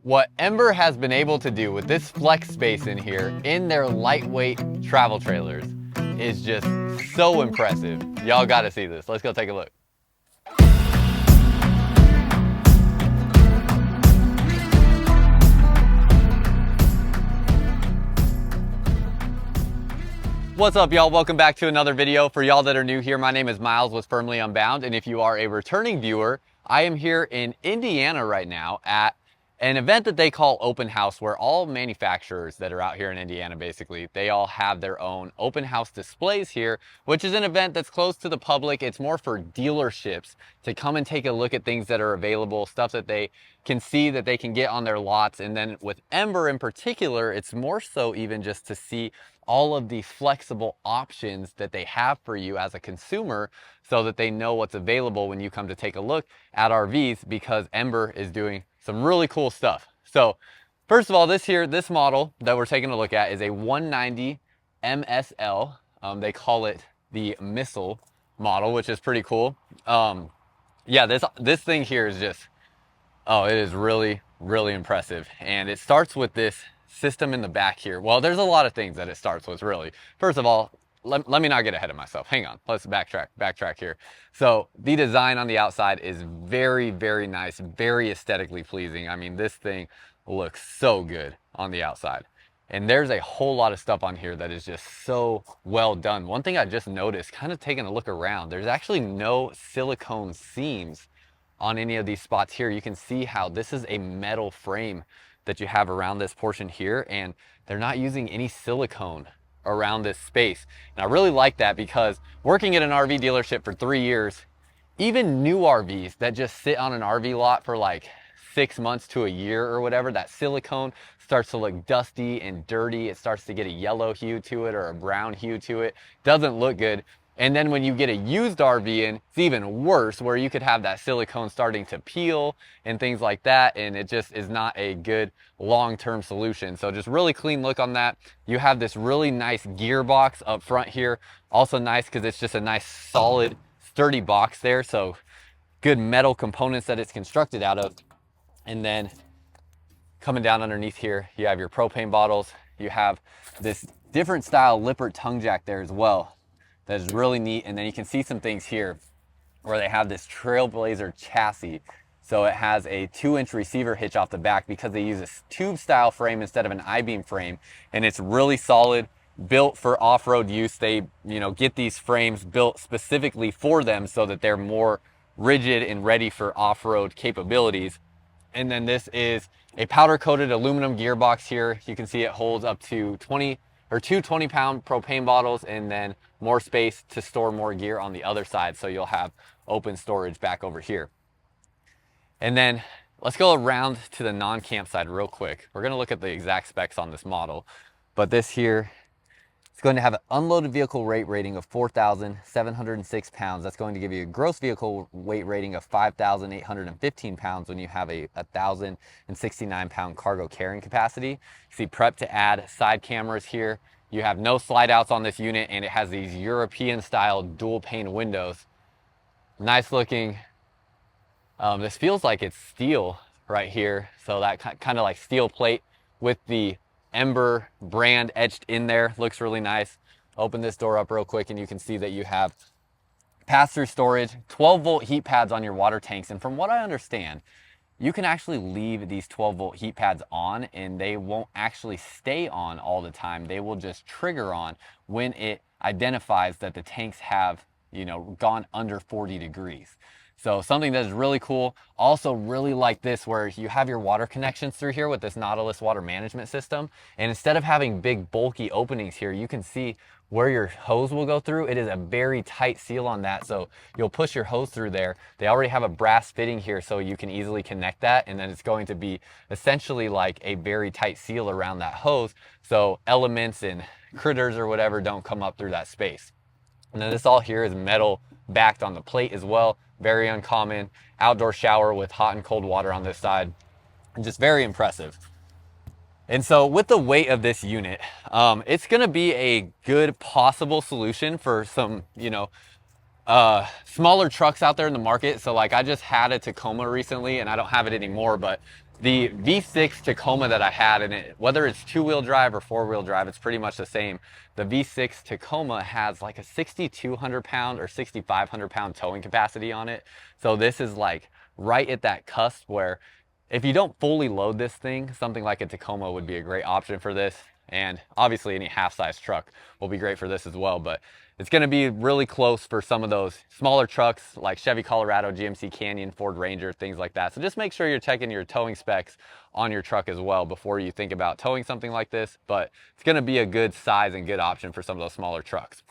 What Ember has been able to do with this flex space in here in their lightweight travel trailers is just so impressive. Y'all gotta see this. Let's go take a look. What's up, y'all? Welcome back to another video. For y'all that are new here, my name is Myles with Firmly Unbound, and if you are a returning viewer, I am here in Indiana right now at an event that they call Open House, where all manufacturers that are out here in Indiana, basically, they all have their own open house displays here, which is an event that's closed to the public. It's more for dealerships to come and take a look at things that are available, stuff that they can see that they can get on their lots. And then with Ember in particular, it's more so even just to see all of the flexible options that they have for you as a consumer, so that they know what's available when you come to take a look at RVs, because Ember is doing some really cool stuff. So first of all, this model that we're taking a look at is a 190 MSL. They call it the missile model, which is pretty cool. Yeah, this thing here is just, oh, it is really, really impressive. And it starts with this system in the back here. Well, there's a lot of things that it starts with, really. First of all, let me not get ahead of myself. Hang on, let's backtrack here. So the design on the outside is very, very nice, very aesthetically pleasing. I mean, this thing looks so good on the outside. And there's a whole lot of stuff on here that is just so well done. One thing I just noticed, kind of taking a look around, there's actually no silicone seams on any of these spots here. You can see how this is a metal frame that you have around this portion here, and they're not using any silicone around this space. And I really like that, because working at an RV dealership for 3 years, even new RVs that just sit on an RV lot for like 6 months to a year or whatever, that silicone starts to look dusty and dirty. It starts to get a yellow hue to it or a brown hue to it. Doesn't look good. And then when you get a used RV in, it's even worse, where you could have that silicone starting to peel and things like that, and it just is not a good long-term solution. So just really clean look on that. You have this really nice gearbox up front here. Also nice because it's just a nice solid sturdy box there, so good metal components that it's constructed out of. And then coming down underneath here, you have your propane bottles. You have this different style Lippert tongue jack there as well. That is really neat. And then you can see some things here where they have this Trailblazer chassis. So it has a 2-inch receiver hitch off the back, because they use a tube style frame instead of an I-beam frame. And it's really solid, built for off-road use. They, get these frames built specifically for them so that they're more rigid and ready for off-road capabilities. And then this is a powder-coated aluminum gearbox here. You can see it holds up to 2 20-pound propane bottles, and then more space to store more gear on the other side, so you'll have open storage back over here. And then let's go around to the non-camp side real quick. We're going to look at the exact specs on this model, but this here, it's going to have an unloaded vehicle weight rating of 4,706 pounds. That's going to give you a gross vehicle weight rating of 5,815 pounds when you have a 1,069 pound cargo carrying capacity. You see prep to add side cameras here. You have no slide outs on this unit, and it has these European style dual pane windows. Nice looking. This feels like it's steel right here. So that kind of like steel plate with the Ember brand etched in there. Looks really nice. Open this door up real quick, and you can see that you have pass-through storage, 12-volt heat pads on your water tanks. And from what I understand, you can actually leave these 12-volt heat pads on, and they won't actually stay on all the time. They will just trigger on when it identifies that the tanks have, gone under 40 degrees. So something that is really cool. Also really like this, where you have your water connections through here with this Nautilus water management system. And instead of having big bulky openings here, you can see where your hose will go through. It is a very tight seal on that. So you'll push your hose through there. They already have a brass fitting here, so you can easily connect that. And then it's going to be essentially like a very tight seal around that hose, so elements and critters or whatever don't come up through that space. And then this all here is metal backed on the plate as well. Very uncommon. Outdoor shower with hot and cold water on this side. And just very impressive. And so with the weight of this unit, it's going to be a good possible solution for some, smaller trucks out there in the market. So like I just had a Tacoma recently, and I don't have it anymore, but The V6 Tacoma that I had, and whether it's two-wheel drive or four-wheel drive, it's pretty much the same. The V6 Tacoma has like a 6,200 pound or 6,500 pound towing capacity on it. So this is like right at that cusp where if you don't fully load this thing, something like a Tacoma would be a great option for this. And obviously any half-size truck will be great for this as well, but it's going to be really close for some of those smaller trucks like Chevy Colorado, GMC Canyon, Ford Ranger, things like that. So just make sure you're checking your towing specs on your truck as well before you think about towing something like this, but it's going to be a good size and good option for some of those smaller trucks.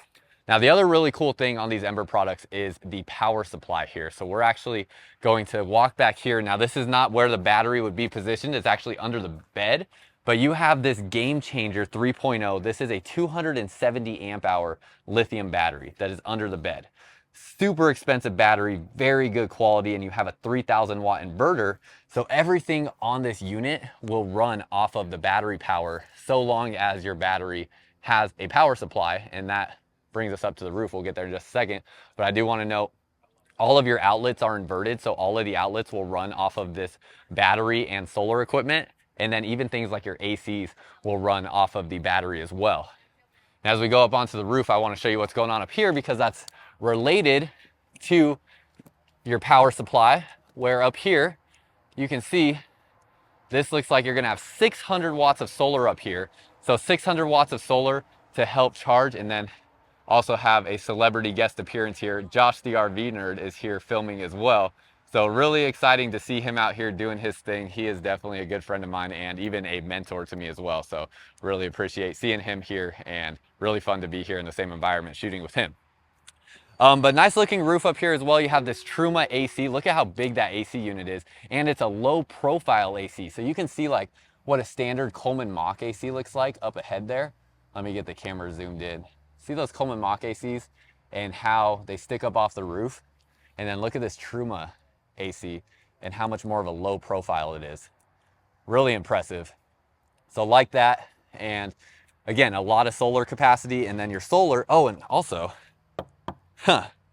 Now, the other really cool thing on these Ember products is the power supply here. So we're actually going to walk back here. Now, this is not where the battery would be positioned. It's actually under the bed, but you have this Game Changer 3.0. This is a 270 amp hour lithium battery that is under the bed. Super expensive battery, very good quality, and you have a 3,000 watt inverter. So everything on this unit will run off of the battery power so long as your battery has a power supply, and that brings us up to the roof. We'll get there in just a second, but I do want to note all of your outlets are inverted, so all of the outlets will run off of this battery and solar equipment, and then even things like your ACs will run off of the battery as well. And as we go up onto the roof, I want to show you what's going on up here because that's related to your power supply, where up here you can see this looks like you're going to have 600 watts of solar up here. So 600 watts of solar to help charge, and then also have a celebrity guest appearance here. Josh the RV nerd is here filming as well. So really exciting to see him out here doing his thing. He is definitely a good friend of mine and even a mentor to me as well. So really appreciate seeing him here, and really fun to be here in the same environment shooting with him. But nice looking roof up here as well. You have this Truma AC. Look at how big that AC unit is. And it's a low profile AC. So you can see like what a standard Coleman Mach AC looks like up ahead there. Let me get the camera zoomed in. See those Coleman Mach ACs and how they stick up off the roof? And then look at this Truma AC and how much more of a low profile it is. Really impressive. So like that, and again, a lot of solar capacity, and then your solar, oh, and also,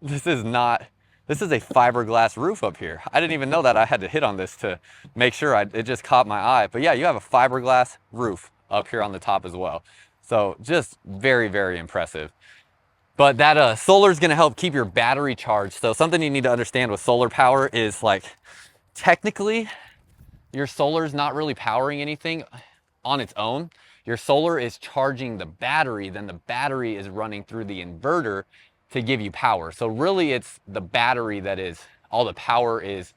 this is a fiberglass roof up here. I didn't even know that. I had to hit on this to make sure it just caught my eye. But yeah, you have a fiberglass roof up here on the top as well. So just very, very impressive. But that solar is going to help keep your battery charged. So something you need to understand with solar power is like, technically, your solar is not really powering anything on its own. Your solar is charging the battery, then the battery is running through the inverter to give you power. So really it's the battery that is, all the power is,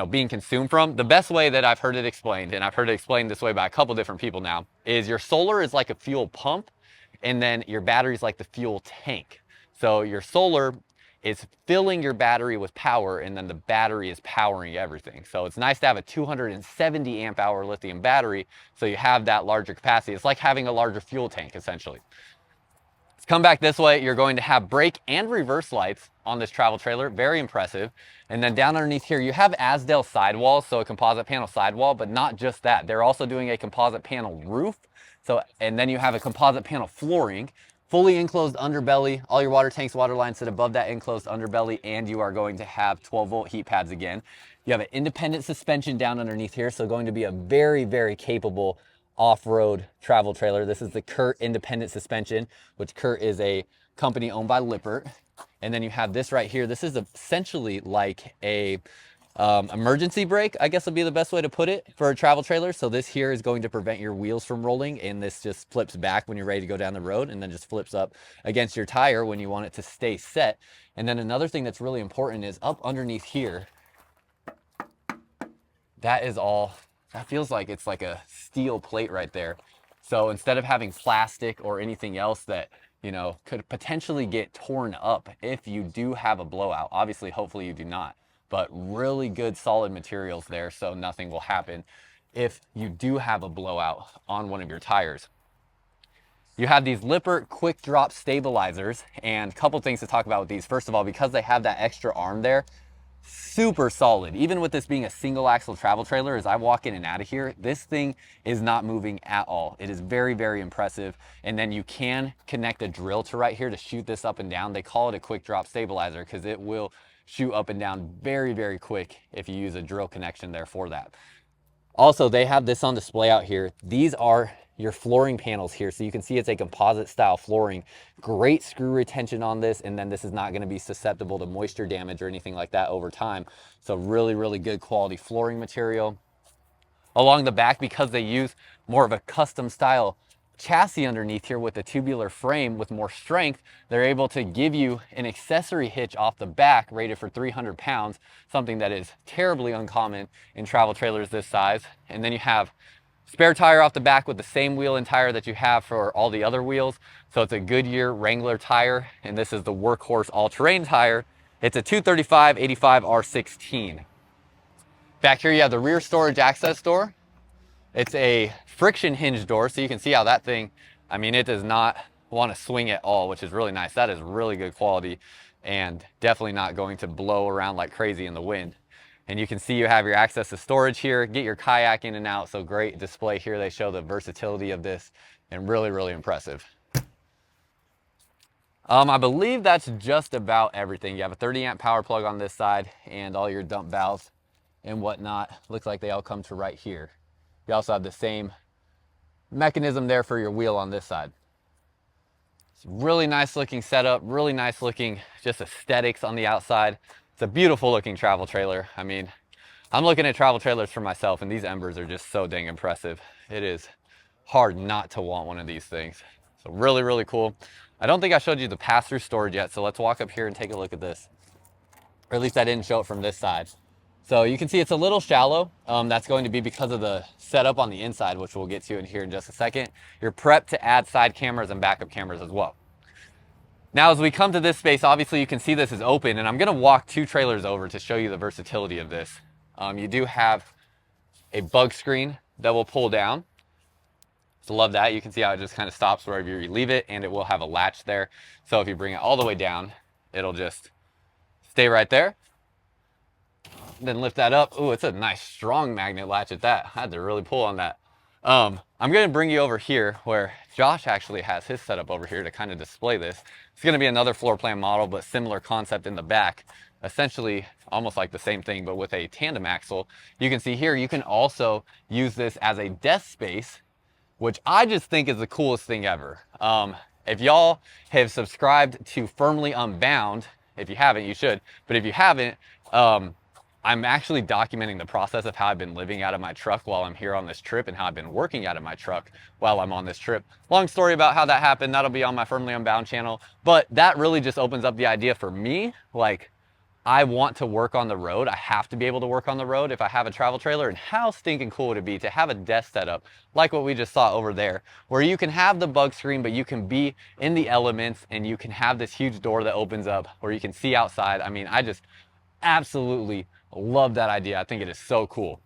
being consumed from. The best way that I've heard it explained, and I've heard it explained this way by a couple different people now, is your solar is like a fuel pump, and then your battery is like the fuel tank. So your solar is filling your battery with power, and then the battery is powering everything. So it's nice to have a 270 amp hour lithium battery, so you have that larger capacity. It's like having a larger fuel tank, essentially. Let's come back this way. You're going to have brake and reverse lights on this travel trailer. Very impressive. And then down underneath here, you have azdel sidewalls, so a composite panel sidewall, but not just that. They're also doing a composite panel roof. So, and then you have a composite panel flooring, fully enclosed underbelly. All your water tanks, water lines sit above that enclosed underbelly, and you are going to have 12-volt heat pads again. You have an independent suspension down underneath here, so going to be a very, very capable off-road travel trailer. This is the Kurt independent suspension, which Kurt is a company owned by Lippert. And then you have this right here. This is essentially like a emergency brake, I guess would be the best way to put it, for a travel trailer. So this here is going to prevent your wheels from rolling, and this just flips back when you're ready to go down the road, and then just flips up against your tire when you want it to stay set. And then another thing that's really important is up underneath here, that feels like it's like a steel plate right there. So instead of having plastic or anything else that, could potentially get torn up if you do have a blowout, obviously, hopefully you do not, but really good solid materials there, so nothing will happen if you do have a blowout on one of your tires. You have these Lippert quick drop stabilizers, and a couple things to talk about with these. First of all, because they have that extra arm there, super solid. Even with this being a single axle travel trailer, as I walk in and out of here, this thing is not moving at all. It is very, very impressive. And then you can connect a drill to right here to shoot this up and down. They call it a quick drop stabilizer because it will shoot up and down very, very quick if you use a drill connection there for that. Also, they have this on display out here. These are your flooring panels here. So you can see it's a composite style flooring. Great screw retention on this. And then this is not going to be susceptible to moisture damage or anything like that over time. So really, really good quality flooring material. Along the back, because they use more of a custom style chassis underneath here with a tubular frame with more strength, they're able to give you an accessory hitch off the back rated for 300 pounds, something that is terribly uncommon in travel trailers this size. And then you have spare tire off the back with the same wheel and tire that you have for all the other wheels. So it's a Goodyear Wrangler tire, and this is the workhorse all-terrain tire. It's a 235/85 R16. Back here you have the rear storage access door. It's a friction hinge door, so you can see how that thing, I mean, it does not want to swing at all, which is really nice. That is really good quality and definitely not going to blow around like crazy in the wind. And you can see you have your access to storage here, get your kayak in and out. So great display here. They show the versatility of this and really, really impressive. I believe that's just about everything. You have a 30 amp power plug on this side and all your dump valves and whatnot. Looks like they all come to right here. You also have the same mechanism there for your wheel on this side. It's a really nice looking setup, really nice looking just aesthetics on the outside. It's a beautiful looking travel trailer. I mean, I'm looking at travel trailers for myself and these Embers are just so dang impressive. It is hard not to want one of these things. So really, really cool. I don't think I showed you the pass-through storage yet, so let's walk up here and take a look at this. Or at least I didn't show it from this side. So you can see it's a little shallow. That's going to be because of the setup on the inside, which we'll get to in here in just a second. You're prepped to add side cameras and backup cameras as well. Now, as we come to this space, obviously you can see this is open, and I'm gonna walk 2 trailers over to show you the versatility of this. You do have a bug screen that will pull down. So love that. You can see how it just kind of stops wherever you leave it, and it will have a latch there. So if you bring it all the way down, it'll just stay right there. Then lift that up. Oh, it's a nice strong magnet latch at that. I had to really pull on that. I'm going to bring you over here where Josh actually has his setup over here to kind of display this. It's going to be another floor plan model, but similar concept in the back. Essentially almost like the same thing, but with a tandem axle. You can see here, you can also use this as a desk space, which I just think is the coolest thing ever. If y'all have subscribed to Firmly Unbound, if you haven't, you should. But if you haven't, I'm actually documenting the process of how I've been living out of my truck while I'm here on this trip and how I've been working out of my truck while I'm on this trip. Long story about how that happened. That'll be on my Firmly Unbound channel. But that really just opens up the idea for me. Like, I want to work on the road. I have to be able to work on the road if I have a travel trailer. And how stinking cool would it be to have a desk setup like what we just saw over there, where you can have the bug screen, but you can be in the elements and you can have this huge door that opens up where you can see outside. I mean, I just absolutely love that idea. I think it is so cool.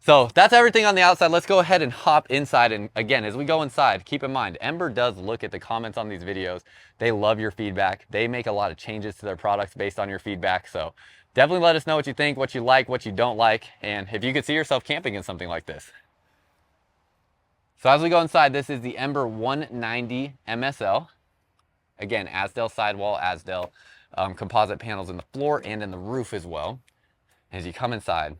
So that's everything on the outside. Let's go ahead and hop inside. And again, as we go inside, keep in mind, Ember does look at the comments on these videos. They love your feedback. They make a lot of changes to their products based on your feedback. So definitely let us know what you think, what you like, what you don't like, and if you could see yourself camping in something like this. So as we go inside, this is the Ember 190 MSL. Again, azdel sidewall, azdel composite panels in the floor and in the roof as well. As you come inside,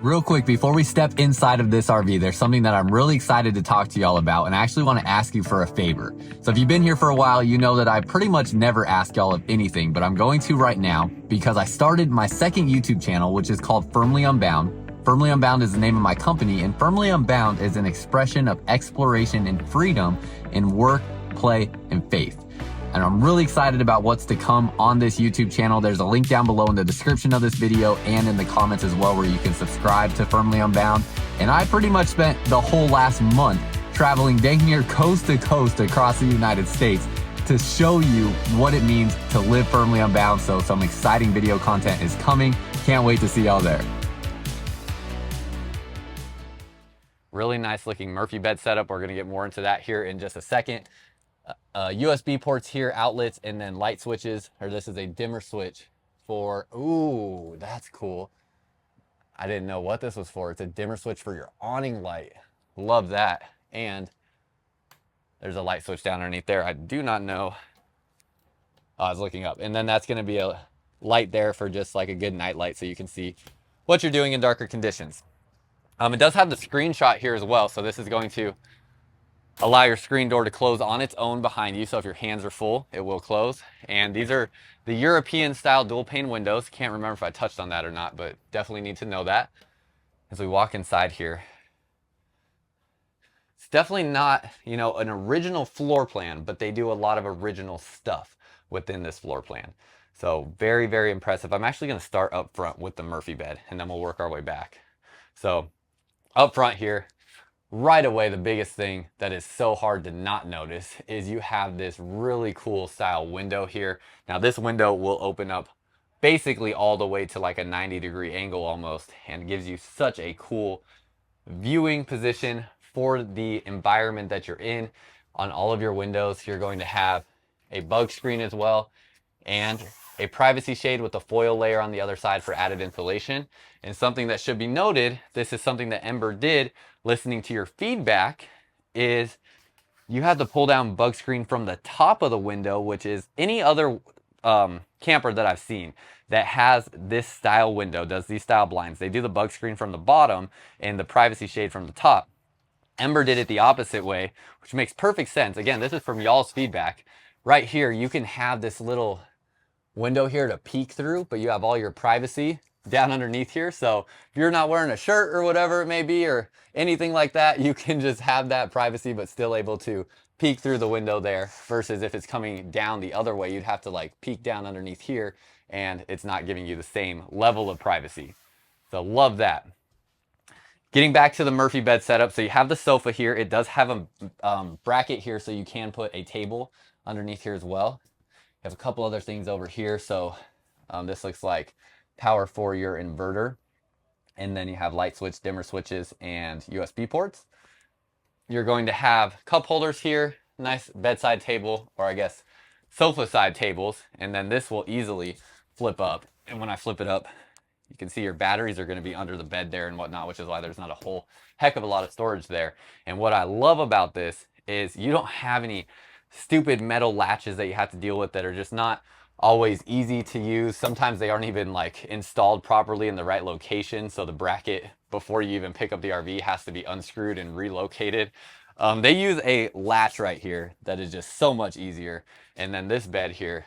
real quick, before we step inside of this RV, there's something that I'm really excited to talk to y'all about, and I actually want to ask you for a favor. So if you've been here for a while, you know that I pretty much never ask y'all of anything, but I'm going to right now because I started my second YouTube channel, which is called Firmly Unbound. Firmly Unbound is the name of my company, and Firmly Unbound is an expression of exploration and freedom in work, play, and faith. And I'm really excited about what's to come on this YouTube channel. There's a link down below in the description of this video and in the comments as well, where you can subscribe to Firmly Unbound. And I pretty much spent the whole last month traveling dang near coast to coast across the United States to show you what it means to live firmly unbound. So some exciting video content is coming. Can't wait to see y'all there. Really nice looking Murphy bed setup. We're gonna get more into that here in just a second. USB ports here, outlets, and then light switches. Or this is a dimmer switch for, ooh, that's cool. I didn't know what this was for. It's a dimmer switch for your awning light. Love that. And there's a light switch down underneath there. I do not know. Oh, I was looking up. And then that's going to be a light there for just like a good night light so you can see what you're doing in darker conditions. It does have the screenshot here as well, so this is going to allow your screen door to close on its own behind you, so if your hands are full, it will close. And these are the European style dual pane windows. Can't remember if I touched on that or not, but definitely need to know that. As we walk inside here, it's definitely not, you know, an original floor plan, but they do a lot of original stuff within this floor plan. So very, very impressive. I'm actually going to start up front with the Murphy bed, and then we'll work our way back. So up front here, right away, the biggest thing that is so hard to not notice is you have this really cool style window here. Now this window will open up basically all the way to like a 90-degree angle almost, and gives you such a cool viewing position for the environment that you're in. On all of your windows, you're going to have a bug screen as well, and a privacy shade with a foil layer on the other side for added insulation. And something that should be noted, this is something that Ember did listening to your feedback, is you have the pull down bug screen from the top of the window, which is any other camper that I've seen that has this style window, does these style blinds. They do the bug screen from the bottom and the privacy shade from the top. Ember did it the opposite way, which makes perfect sense. Again, this is from y'all's feedback. Right here, you can have this little window here to peek through, but you have all your privacy down underneath here. So if you're not wearing a shirt or whatever it may be, or anything like that, you can just have that privacy, but still able to peek through the window there, versus if it's coming down the other way, you'd have to like peek down underneath here, and it's not giving you the same level of privacy. So love that. Getting back to the Murphy bed setup, so you have the sofa here. It does have a bracket here, so you can put a table underneath here as well. You have a couple other things over here. So this looks like power for your inverter. And then you have light switch, dimmer switches, and USB ports. You're going to have cup holders here, nice bedside table, or I guess sofa side tables. And then this will easily flip up. And when I flip it up, you can see your batteries are going to be under the bed there and whatnot, which is why there's not a whole heck of a lot of storage there. And what I love about this is you don't have any stupid metal latches that you have to deal with that are just not always easy to use. Sometimes they aren't even like installed properly in the right location. So the bracket, before you even pick up the RV, has to be unscrewed and relocated. They use a latch right here that is just so much easier. And then this bed here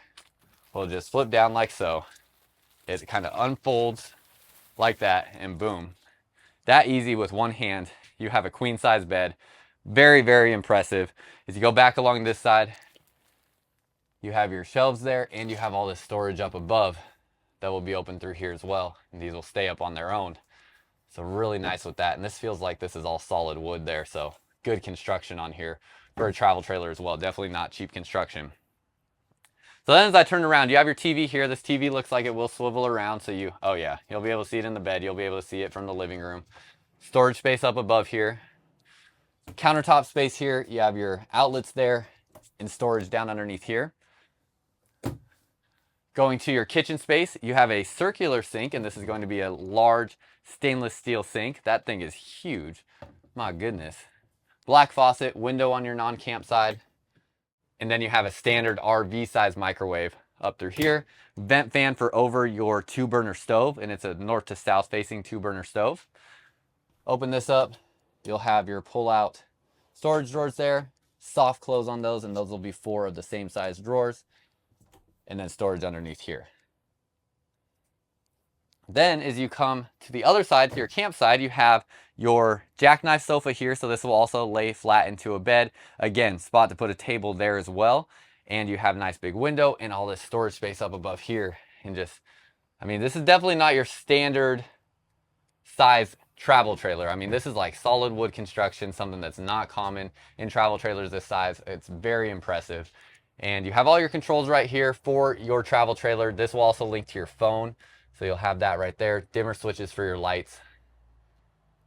will just flip down like so. It kind of unfolds like that, and boom. That easy with one hand. You have a queen size bed. Very, very impressive. As you go back along this side, you have your shelves there, and you have all this storage up above that will be open through here as well. And these will stay up on their own. So really nice with that. And this feels like this is all solid wood there. So good construction on here for a travel trailer as well. Definitely not cheap construction. So then as I turn around, you have your TV here. This TV looks like it will swivel around. So oh yeah, you'll be able to see it in the bed. You'll be able to see it from the living room. Storage space up above here. Countertop space here. You have your outlets there and storage down underneath here. Going to your kitchen space, you have a circular sink, and this is going to be a large stainless steel sink. That thing is huge. My goodness. Black faucet, window on your non-camp side. And then you have a standard RV size microwave up through here. Vent fan for over your 2-burner stove, and it's a north to south facing 2-burner stove. Open this up, you'll have your pull-out storage drawers there. Soft close on those, and those will be 4 of the same size drawers. And then storage underneath here. Then as you come to the other side, to your camp side, you have your jackknife sofa here. So this will also lay flat into a bed. Again, spot to put a table there as well. And you have a nice big window and all this storage space up above here. And just, I mean, this is definitely not your standard size travel trailer. I mean, this is like solid wood construction, something that's not common in travel trailers this size. It's very impressive. And you have all your controls right here for your travel trailer. This will also link to your phone. So you'll have that right there. Dimmer switches for your lights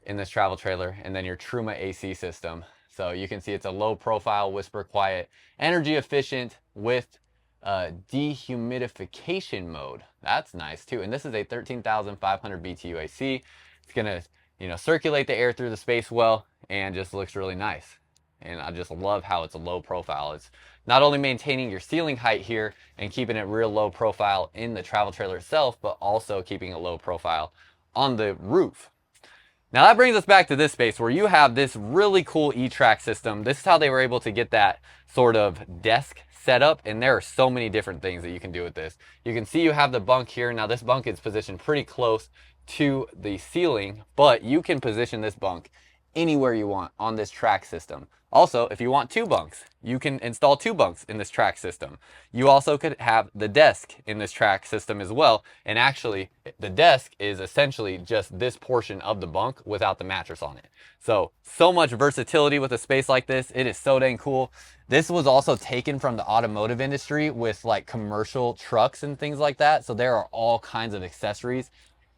in this travel trailer. And then your Truma AC system. So you can see it's a low profile, whisper quiet, energy efficient with dehumidification mode. That's nice too. And this is a 13,500 BTU AC. It's gonna, circulate the air through the space well, and just looks really nice. And I just love how it's a low profile. It's not only maintaining your ceiling height here and keeping it real low profile in the travel trailer itself, but also keeping a low profile on the roof. Now that brings us back to this space where you have this really cool E-track system. This is how they were able to get that sort of desk set up, and there are so many different things that you can do with this. You can see you have the bunk here. Now this bunk is positioned pretty close to the ceiling, but you can position this bunk anywhere you want on this track system. Also, if you want 2 bunks, you can install 2 bunks in this track system. You also could have the desk in this track system as well. And actually, the desk is essentially just this portion of the bunk without the mattress on it. So much versatility with a space like this. It is so dang cool. This was also taken from the automotive industry with like commercial trucks and things like that. So there are all kinds of accessories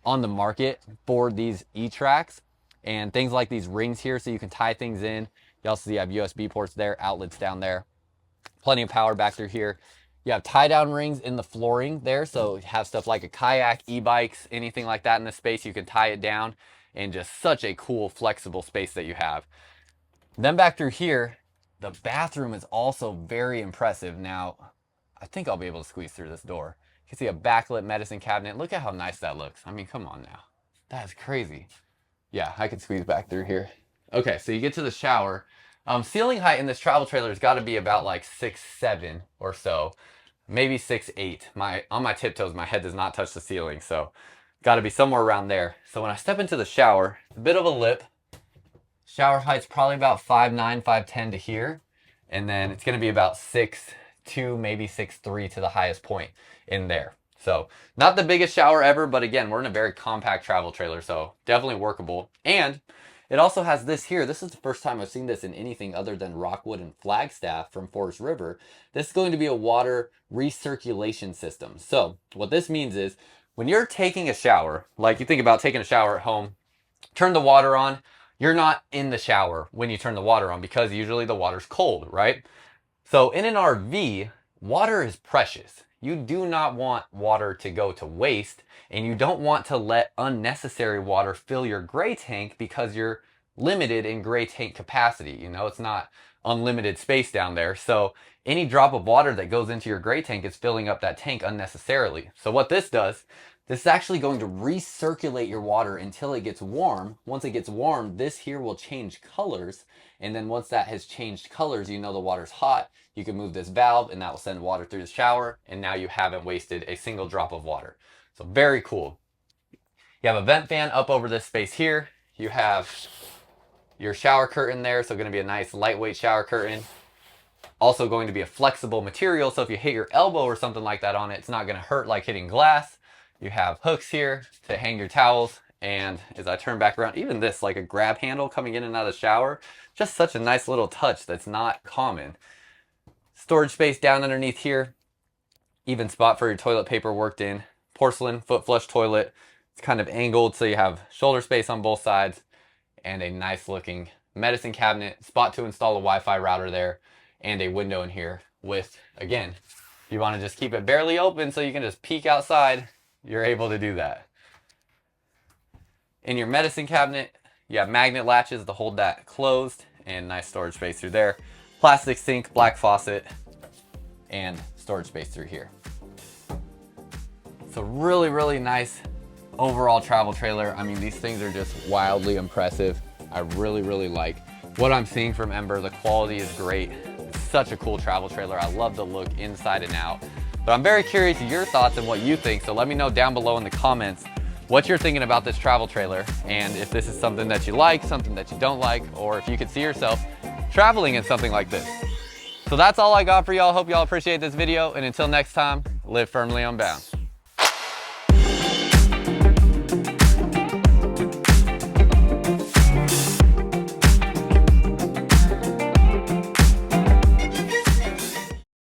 on the market for these E-tracks and things like these rings here so you can tie things in. You also see you have USB ports there, outlets down there, plenty of power back through here. You have tie down rings in the flooring there. So you have stuff like a kayak, e-bikes, anything like that in this space, you can tie it down, and just such a cool flexible space that you have. Then back through here, the bathroom is also very impressive. Now, I think I'll be able to squeeze through this door. You can see a backlit medicine cabinet. Look at how nice that looks. I mean, come on now. That is crazy. Yeah, I can squeeze back through here. Okay, so you get to the shower. Ceiling height in this travel trailer has got to be about like 6'7" or so, maybe 6'8". On my tiptoes, my head does not touch the ceiling, so got to be somewhere around there. So when I step into the shower, a bit of a lip. Shower height's probably about 5'9", 5'10" to here, and then it's going to be about 6'2", maybe 6'3" to the highest point in there. So not the biggest shower ever, but again, we're in a very compact travel trailer, so definitely workable. And it also has this here. This is the first time I've seen this in anything other than Rockwood and Flagstaff from Forest River. This is going to be a water recirculation system. So what this means is when you're taking a shower, like you think about taking a shower at home, turn the water on, you're not in the shower when you turn the water on because usually the water's cold, right? So in an RV, water is precious. You do not want water to go to waste, and you don't want to let unnecessary water fill your gray tank because you're limited in gray tank capacity. You know, it's not unlimited space down there. So any drop of water that goes into your gray tank is filling up that tank unnecessarily. So what this does, this is actually going to recirculate your water until it gets warm. Once it gets warm, this here will change colors. And then once that has changed colors, you know the water's hot. You can move this valve and that will send water through the shower. And now you haven't wasted a single drop of water. So very cool. You have a vent fan up over this space here. You have your shower curtain there. So going to be a nice lightweight shower curtain. Also going to be a flexible material. So if you hit your elbow or something like that on it, it's not going to hurt like hitting glass. You have hooks here to hang your towels. And as I turn back around, even this, like a grab handle coming in and out of the shower, just such a nice little touch that's not common. Storage space down underneath here. Even spot for your toilet paper worked in. Porcelain foot flush toilet. It's kind of angled so you have shoulder space on both sides. And a nice looking medicine cabinet. Spot to install a Wi-Fi router there. And a window in here with, again, if you want to just keep it barely open so you can just peek outside, you're able to do that. In your medicine cabinet, you have magnet latches to hold that closed and nice storage space through there. Plastic sink, black faucet, and storage space through here. So really, really nice overall travel trailer. I mean, these things are just wildly impressive. I really, really like what I'm seeing from Ember. The quality is great. It's such a cool travel trailer. I love the look inside and out. But I'm very curious of your thoughts and what you think. So let me know down below in the comments what you're thinking about this travel trailer, and if this is something that you like, something that you don't like, or if you could see yourself traveling in something like this. So that's all I got for y'all. Hope y'all appreciate this video, and until next time, live firmly unbound.